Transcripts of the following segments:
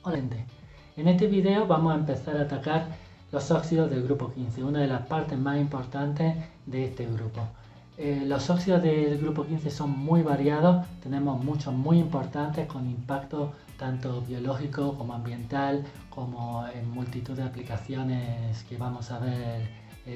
Hola gente, en este video vamos a empezar a atacar los óxidos del grupo 15, una de las partes más importantes de este grupo. Los óxidos del grupo 15 son muy variados, tenemos muchos muy importantes con impacto tanto biológico como ambiental, como en multitud de aplicaciones que vamos a ver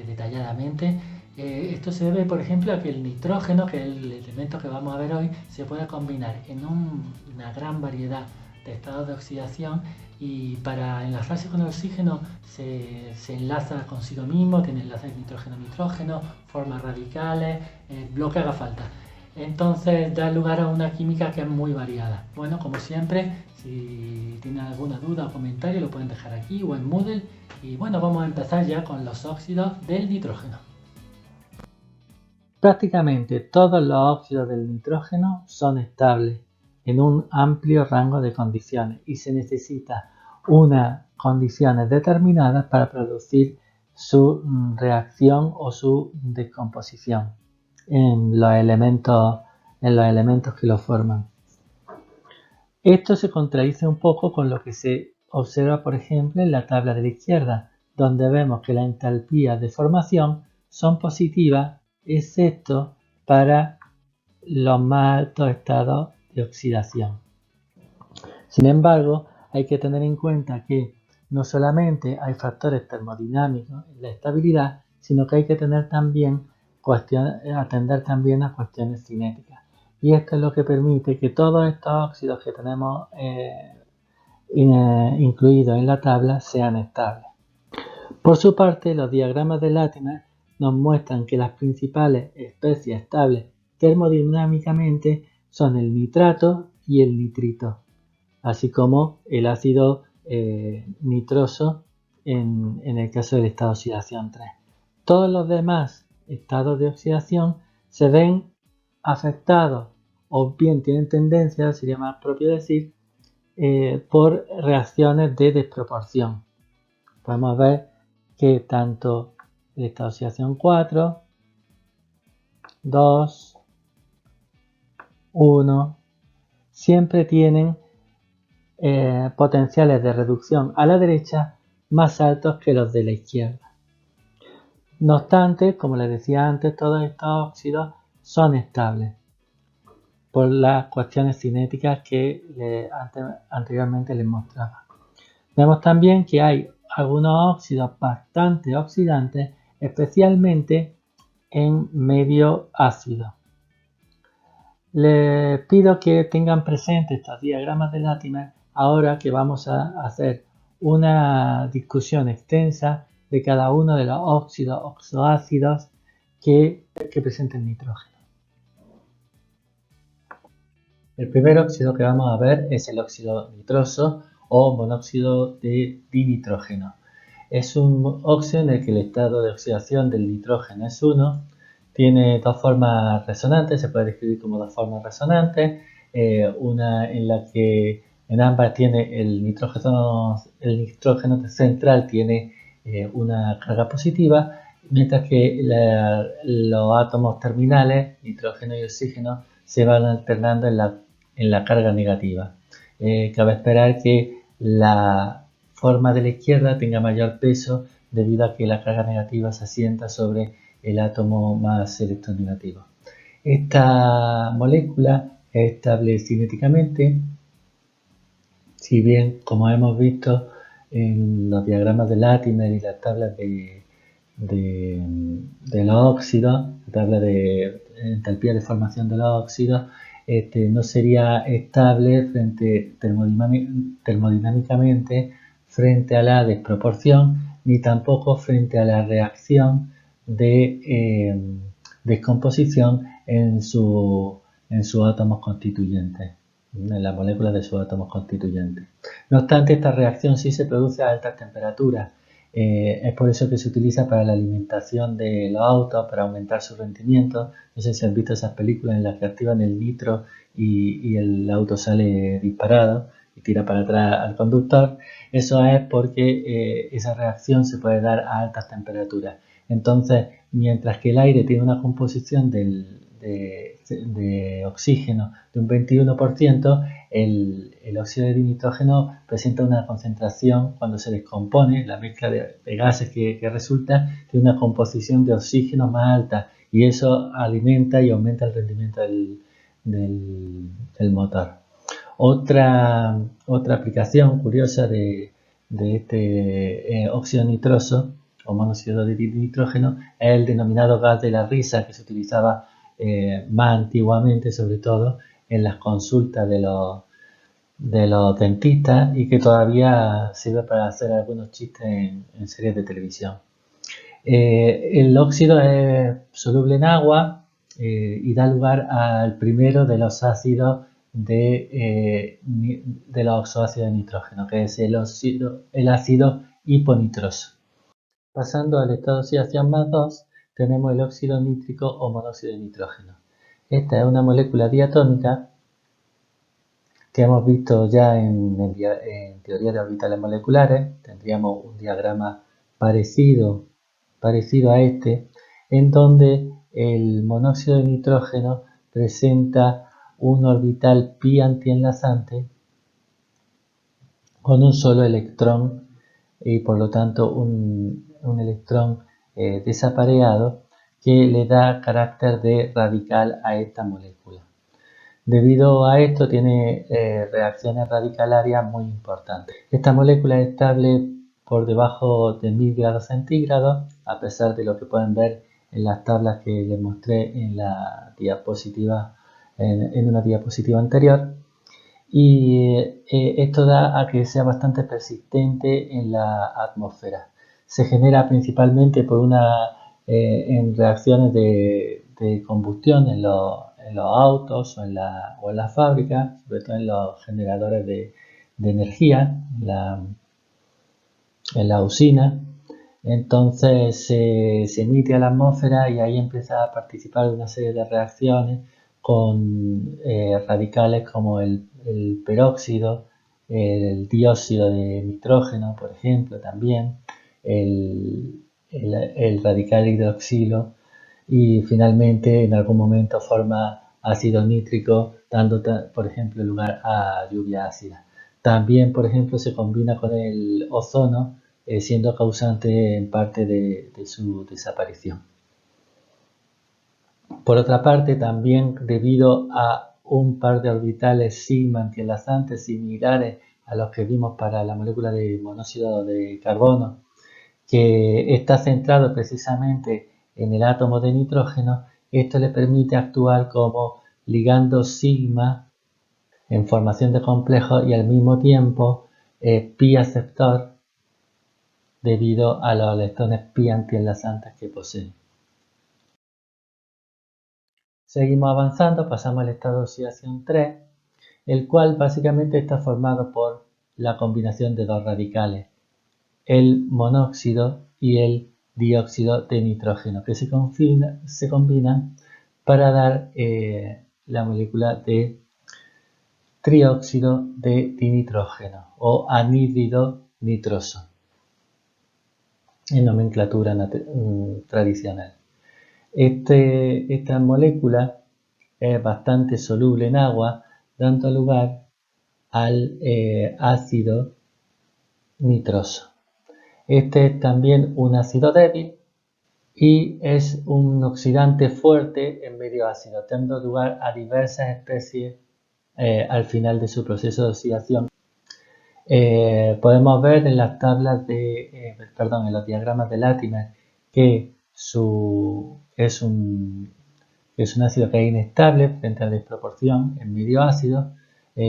detalladamente. Esto se debe, por ejemplo, a que el nitrógeno, que es el elemento que vamos a ver hoy, se puede combinar en una gran variedad de estados de oxidación y para enlazarse con el oxígeno se enlaza consigo mismo, tiene enlaces nitrógeno-nitrógeno, forma radicales, lo que haga falta. Entonces da lugar a una química que es muy variada. Bueno, como siempre, si tienen alguna duda o comentario lo pueden dejar aquí o en Moodle. Y bueno, vamos a empezar ya con los óxidos del nitrógeno. Prácticamente todos los óxidos del nitrógeno son estables en un amplio rango de condiciones y se necesita unas condiciones determinadas para producir su reacción o su descomposición en los elementos que lo forman. Esto se contradice un poco con lo que se observa, por ejemplo, en la tabla de la izquierda, donde vemos que las entalpías de formación son positivas, excepto para los más altos estados de oxidación. Sin embargo, hay que tener en cuenta que no solamente hay factores termodinámicos en la estabilidad, sino que hay que tener también atender también a cuestiones cinéticas. Y esto es lo que permite que todos estos óxidos que tenemos incluidos en la tabla sean estables. Por su parte, los diagramas de Latimer nos muestran que las principales especies estables termodinámicamente son el nitrato y el nitrito, así como el ácido nitroso en el caso del estado de oxidación 3. Todos los demás estados de oxidación se ven afectados o bien tienen tendencia, sería más propio decir, por reacciones de desproporción. Podemos ver que tanto el estado de oxidación 4, 2, 1, siempre tienen potenciales de reducción a la derecha más altos que los de la izquierda. No obstante, como les decía antes, todos estos óxidos son estables por las cuestiones cinéticas que anteriormente les mostraba. Vemos también que hay algunos óxidos bastante oxidantes, especialmente en medio ácido. Les pido que tengan presentes estos diagramas de Latimer ahora que vamos a hacer una discusión extensa de cada uno de los óxidos oxoácidos que presenten nitrógeno. El primer óxido que vamos a ver es el óxido nitroso o monóxido de dinitrógeno. Es un óxido en el que el estado de oxidación del nitrógeno es 1. Tiene dos formas resonantes, se puede describir como dos formas resonantes. Una en la que en ambas tiene el nitrógeno central tiene una carga positiva, mientras que los átomos terminales, nitrógeno y oxígeno, se van alternando en la carga negativa. Cabe esperar que la forma de la izquierda tenga mayor peso debido a que la carga negativa se asienta sobre el átomo más electronegativo. Esta molécula es estable cinéticamente, si bien, como hemos visto en los diagramas de Latimer y las tablas de los óxidos, la tabla de entalpía de formación de los óxidos, no sería estable termodinámicamente frente a la desproporción, ni tampoco frente a la reacción de descomposición en sus átomos constituyentes, en las moléculas de sus átomos constituyentes. No obstante, esta reacción sí se produce a altas temperaturas. Es por eso que se utiliza para la alimentación de los autos, para aumentar su rendimiento. No sé si han visto esas películas en las que activan el nitro y el auto sale disparado y tira para atrás al conductor. Eso es porque esa reacción se puede dar a altas temperaturas. Entonces, mientras que el aire tiene una composición de oxígeno de un 21%, el óxido de dinitrógeno presenta una concentración, cuando se descompone, la mezcla de gases que resulta, tiene una composición de oxígeno más alta y eso alimenta y aumenta el rendimiento del motor. Otra aplicación curiosa de este óxido nitroso o monóxido de nitrógeno es el denominado gas de la risa, que se utilizaba más antiguamente, sobre todo en las consultas de los dentistas, y que todavía sirve para hacer algunos chistes en series de televisión. El óxido es soluble en agua y da lugar al primero de los ácidos de los oxoácidos de nitrógeno, que es el ácido hiponitroso. Pasando al estado de oxidación más 2, tenemos el óxido nítrico o monóxido de nitrógeno. Esta es una molécula diatómica que hemos visto ya en teoría de orbitales moleculares. Tendríamos un diagrama parecido a este, en donde el monóxido de nitrógeno presenta un orbital pi antienlazante con un solo electrón y por lo tanto un electrón desapareado, que le da carácter de radical a esta molécula. Debido a esto tiene reacciones radicalarias muy importantes. Esta molécula es estable por debajo de 1000 grados centígrados, a pesar de lo que pueden ver en las tablas que les mostré en la diapositiva, en una diapositiva anterior. Y esto da a que sea bastante persistente en la atmósfera. Se genera principalmente en reacciones de combustión en los autos o en las fábricas, sobre todo en los generadores de energía, en la usina. Entonces se emite a la atmósfera y ahí empieza a participar de una serie de reacciones con radicales como el peróxido, el dióxido de nitrógeno, por ejemplo, también, el radical hidroxilo, y finalmente en algún momento forma ácido nítrico, dando, por ejemplo, lugar a lluvia ácida. También, por ejemplo, se combina con el ozono, siendo causante en parte de su desaparición. Por otra parte, también debido a un par de orbitales sigma antienlazantes similares a los que vimos para la molécula de monóxido de carbono, que está centrado precisamente en el átomo de nitrógeno, esto le permite actuar como ligando sigma en formación de complejos y al mismo tiempo pi aceptor, debido a los electrones pi antienlazantes que posee. Seguimos avanzando, pasamos al estado de oxidación 3, el cual básicamente está formado por la combinación de dos radicales, el monóxido y el dióxido de nitrógeno, que se combinan para dar la molécula de trióxido de dinitrógeno o anhídrido nitroso en nomenclatura tradicional. Esta molécula es bastante soluble en agua, dando lugar al ácido nitroso. Este es también un ácido débil y es un oxidante fuerte en medio ácido, dando lugar a diversas especies al final de su proceso de oxidación. Podemos ver en las tablas en los diagramas de Latimer que es un ácido que es inestable frente a la desproporción en medio ácido,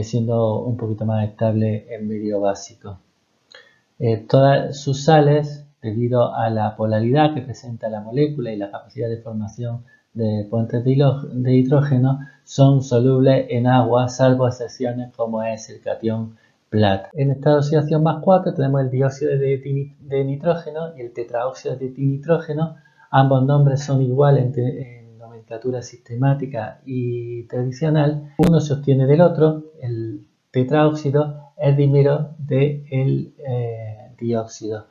siendo un poquito más estable en medio básico. Todas sus sales, debido a la polaridad que presenta la molécula y la capacidad de formación de puentes de hidrógeno, son solubles en agua, salvo excepciones como es el catión plata. En estado de oxidación más 4 tenemos el dióxido de nitrógeno y el tetraóxido de dinitrógeno. Ambos nombres son iguales en nomenclatura sistemática y tradicional. Uno se obtiene del otro. El tetraóxido es dímero del dióxido.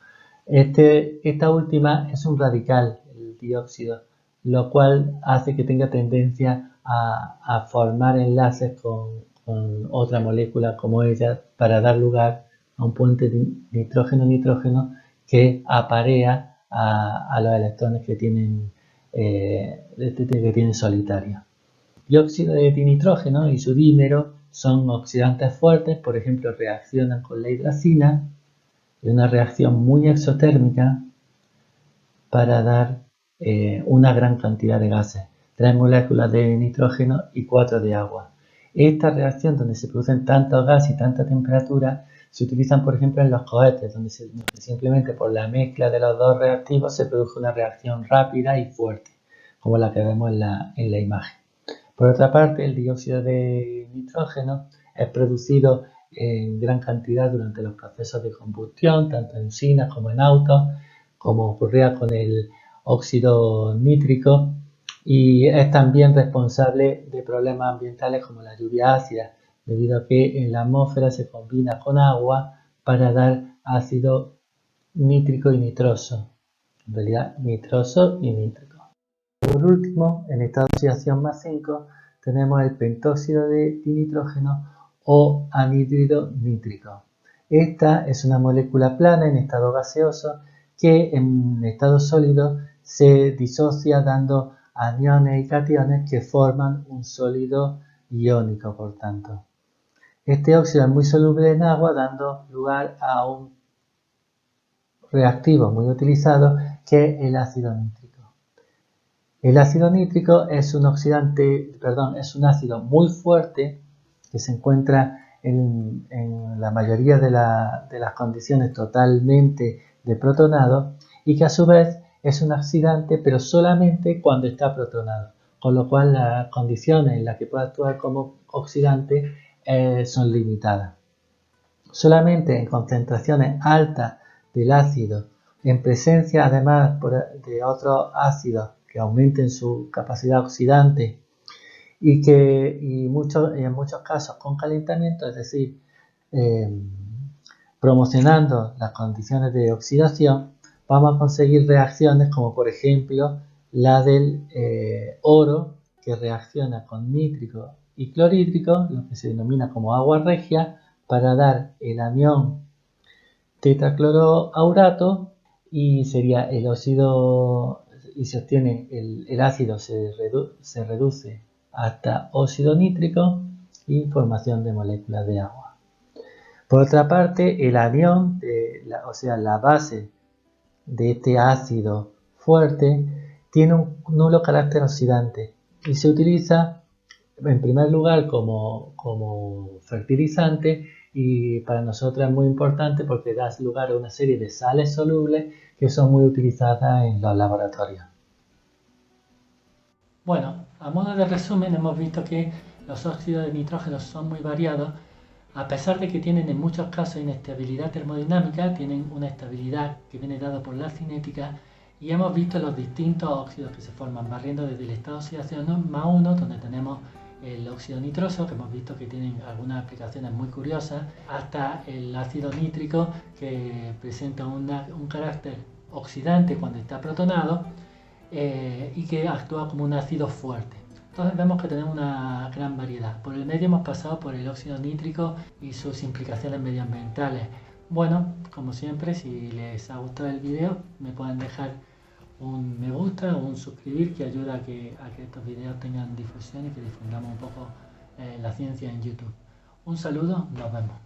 Esta última es un radical, el dióxido, lo cual hace que tenga tendencia a formar enlaces con otra molécula como ella para dar lugar a un puente nitrógeno-nitrógeno que aparea a los electrones que tienen solitarios. Dióxido de dinitrógeno y su dímero son oxidantes fuertes, por ejemplo, reaccionan con la hidracina en una reacción muy exotérmica para dar una gran cantidad de gases, 3 moléculas de nitrógeno y 4 de agua. Esta reacción, donde se producen tantos gases y tanta temperatura, se utilizan, por ejemplo, en los cohetes, donde simplemente por la mezcla de los dos reactivos se produce una reacción rápida y fuerte, como la que vemos en la imagen. Por otra parte, el dióxido de nitrógeno es producido en gran cantidad durante los procesos de combustión, tanto en usinas como en autos, como ocurría con el óxido nítrico, y es también responsable de problemas ambientales como la lluvia ácida, debido a que en la atmósfera se combina con agua para dar ácido nítrico y nitroso, en realidad nitroso y nítrico. Por último, en estado de oxidación más 5, tenemos el pentóxido de dinitrógeno o anhídrido nítrico. Esta es una molécula plana en estado gaseoso que en estado sólido se disocia dando aniones y cationes que forman un sólido iónico, por tanto. Este óxido es muy soluble en agua, dando lugar a un reactivo muy utilizado que es el ácido nítrico. El ácido nítrico es un ácido muy fuerte que se encuentra en la mayoría de las condiciones totalmente deprotonado y que a su vez es un oxidante, pero solamente cuando está protonado, con lo cual las condiciones en las que puede actuar como oxidante son limitadas. Solamente en concentraciones altas del ácido, en presencia además de otros ácidos que aumenten su capacidad oxidante y en muchos casos con calentamiento, es decir, promocionando las condiciones de oxidación, vamos a conseguir reacciones como por ejemplo la del oro, que reacciona con nítrico y clorhídrico, lo que se denomina como agua regia, para dar el anión tetracloroaurato, y sería el óxido, y se obtiene el ácido se reduce hasta óxido nítrico y formación de moléculas de agua. Por otra parte, el anión, la base de este ácido fuerte, tiene un nulo carácter oxidante y se utiliza en primer lugar como fertilizante, y para nosotros es muy importante porque da lugar a una serie de sales solubles que son muy utilizadas en los laboratorios. Bueno, a modo de resumen, hemos visto que los óxidos de nitrógeno son muy variados. A pesar de que tienen en muchos casos inestabilidad termodinámica, tienen una estabilidad que viene dada por la cinética, y hemos visto los distintos óxidos que se forman, barriendo desde el estado de oxidación más 1, donde tenemos el óxido nitroso, que hemos visto que tienen algunas aplicaciones muy curiosas, hasta el ácido nítrico, que presenta un carácter oxidante cuando está protonado y que actúa como un ácido fuerte. Entonces vemos que tenemos una gran variedad. Por el medio hemos pasado por el óxido nítrico y sus implicaciones medioambientales. Bueno, como siempre, si les ha gustado el video, me pueden dejar un me gusta o un suscribir, que ayuda a que estos videos tengan difusión y que difundamos un poco la ciencia en YouTube. Un saludo, nos vemos.